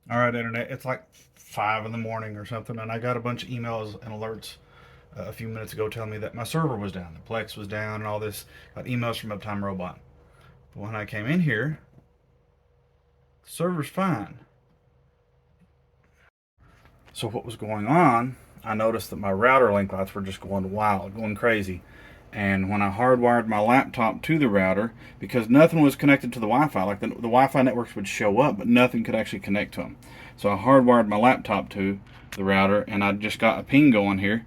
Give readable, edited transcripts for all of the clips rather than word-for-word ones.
All right, internet. It's like 5 in the morning or something, and I got a bunch of emails and alerts a few minutes ago telling me that my server was down, the Plex was down, and all this. Got emails from Uptime Robot. But when I came in here, the server's fine. So what was going on? I noticed that my router link lights were just going wild, going crazy. And when I hardwired my laptop to the router, because nothing was connected to the Wi-Fi, like the Wi-Fi networks would show up, but nothing could actually connect to them. So I hardwired my laptop to the router, and I just got a ping going here.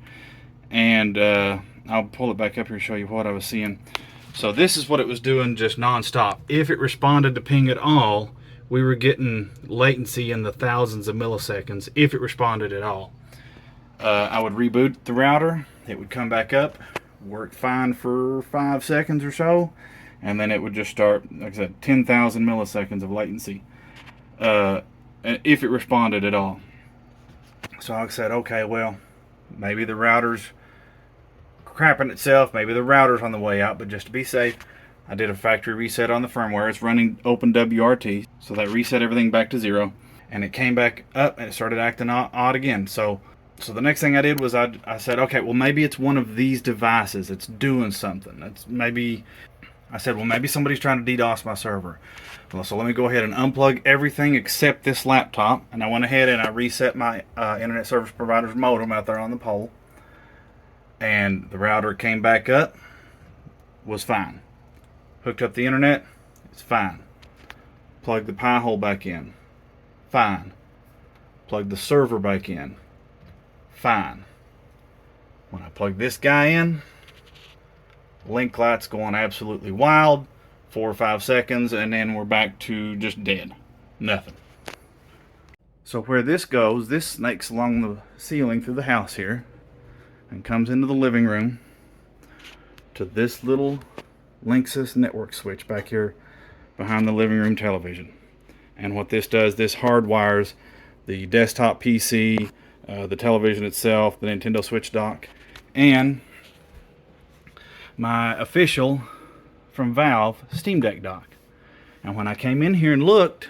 And I'll pull it back up here and show you what I was seeing. So this is what it was doing just nonstop. If it responded to ping at all, we were getting latency in the thousands of milliseconds if it responded at all. I would reboot the router, it would come back up, work fine for 5 seconds or so, and then it would just start, like I said, 10,000 milliseconds of latency if it responded at all. So I said, okay, well, maybe the router's crapping itself, maybe the router's on the way out, but just to be safe, I did a factory reset on the firmware. It's running OpenWRT, so that reset everything back to 0, and it came back up and it started acting odd again. So the next thing I did was I said, okay, well, maybe it's one of these devices. It's doing something. It's maybe, I said, well, maybe somebody's trying to DDoS my server. Well, so let me go ahead and unplug everything except this laptop. And I went ahead and I reset my internet service provider's modem out there on the pole. And the router came back up, was fine. Hooked up the internet, it's fine. Plugged the Pi hole back in, fine. Plugged the server back in, fine. When I plug this guy in, link light's going absolutely wild, 4 or 5 seconds, and then we're back to just dead. Nothing. So where this goes, this snakes along the ceiling through the house here and comes into the living room to this little Linksys network switch back here behind the living room television. And what this does, this hardwires the desktop PC, the television itself, the Nintendo Switch dock, and my official from Valve Steam Deck dock. And when I came in here and looked,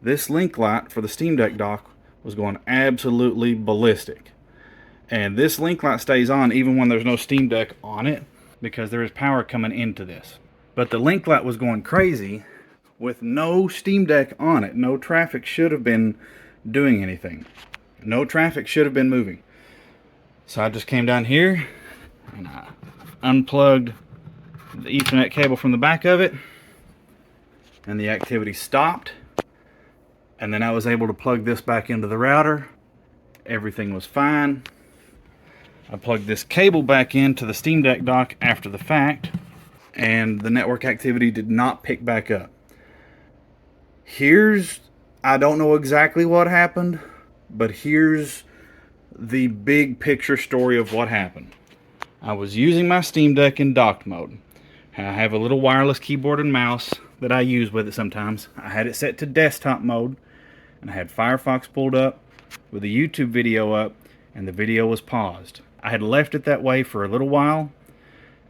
this link light for the Steam Deck dock was going absolutely ballistic. And this link light stays on even when there's no Steam Deck on it, because there is power coming into this. But the link light was going crazy with no Steam Deck on it. No traffic should have been doing anything. No traffic should have been moving. So I just came down here and I unplugged the Ethernet cable from the back of it, and the activity stopped. And then I was able to plug this back into the router. Everything was fine. I plugged this cable back into the Steam Deck dock after the fact, and the network activity did not pick back up. I don't know exactly what happened, but here's the big picture story of what happened. I was using my Steam Deck in docked mode. I have a little wireless keyboard and mouse that I use with it sometimes. I had it set to desktop mode, and I had Firefox pulled up with a YouTube video up, and the video was paused. I had left it that way for a little while,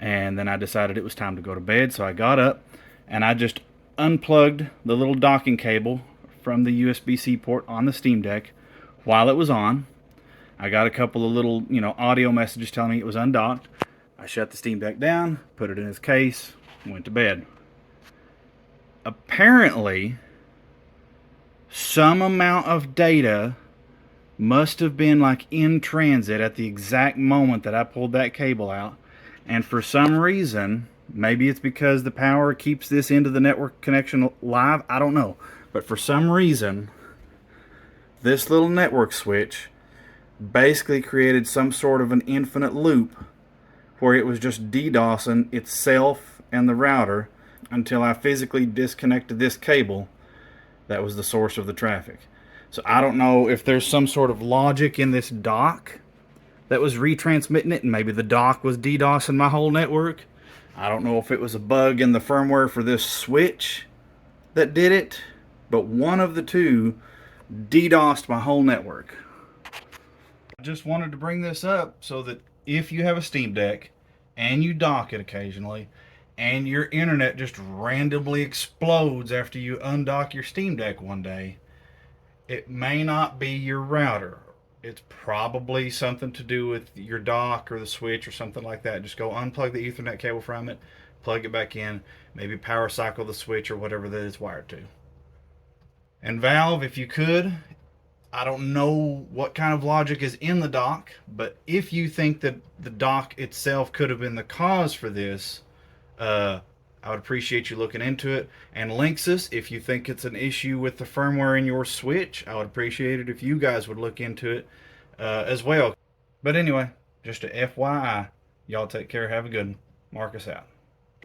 and then I decided it was time to go to bed, so I got up and I just unplugged the little docking cable from the USB-C port on the Steam Deck while it was on. I got a couple of little, audio messages telling me it was undocked. I shut the Steam Deck down, put it in its case, went to bed. Apparently, some amount of data must have been like in transit at the exact moment that I pulled that cable out. And for some reason, maybe it's because the power keeps this into the network connection live, I don't know. But for some reason, this little network switch basically created some sort of an infinite loop where it was just DDoSing itself and the router until I physically disconnected this cable that was the source of the traffic. So I don't know if there's some sort of logic in this dock that was retransmitting it, and maybe the dock was DDoSing my whole network. I don't know if it was a bug in the firmware for this switch that did it, but one of the two DDoSed my whole network. I just wanted to bring this up so that if you have a Steam Deck and you dock it occasionally, and your internet just randomly explodes after you undock your Steam Deck one day, It may not be your router. It's probably something to do with your dock or the switch or something like that. Just go unplug the Ethernet cable from it, plug it back in, maybe power cycle the switch or whatever that it's wired to. And Valve, if you could, I don't know what kind of logic is in the dock, but if you think that the dock itself could have been the cause for this, I would appreciate you looking into it. And Linksys, if you think it's an issue with the firmware in your switch, I would appreciate it if you guys would look into it as well. But anyway, just a FYI, y'all take care. Have a good one. Marcus out.